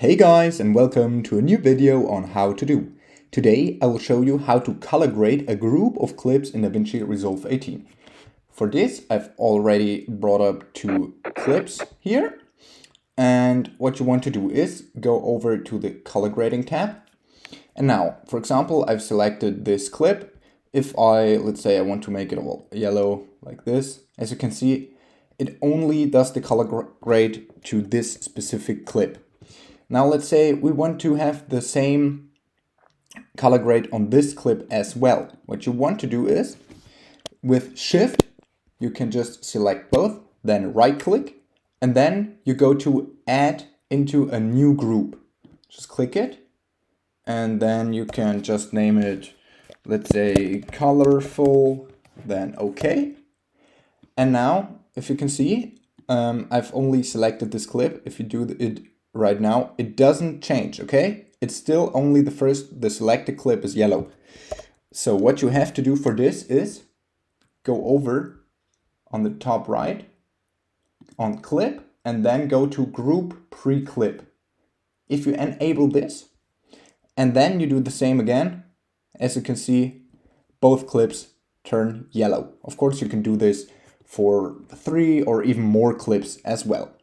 Hey guys, and welcome to a new video on how to do. Today I will show you how to color grade a group of clips in DaVinci Resolve 18. For this I've already brought up two clips here, and what you want to do is go over to the color grading tab. And now, for example, I've selected this clip. If let's say I want to make it all yellow like this, as you can see, it only does the color grade to this specific clip. Now let's say we want to have the same color grade on this clip as well. What you want to do is, with Shift, you can just select both, then right click, and then you go to add into a new group. Just click it, and then you can just name it, let's say colorful, then OK. And now, if you can see, I've only selected this clip. If you do it right now, it doesn't change, okay? It's still only the selected clip is yellow. So what you have to do for this is go over on the top right on clip and then go to group pre-clip. If you enable this and then you do the same again, as you can see, both clips turn yellow. Of course, you can do this for 3 or even more clips as well.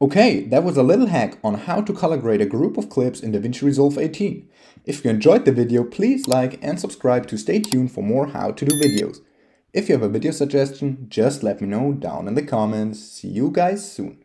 Okay, that was a little hack on how to color grade a group of clips in DaVinci Resolve 18. If you enjoyed the video, please like and subscribe to stay tuned for more how to do videos. If you have a video suggestion, just let me know down in the comments. See you guys soon.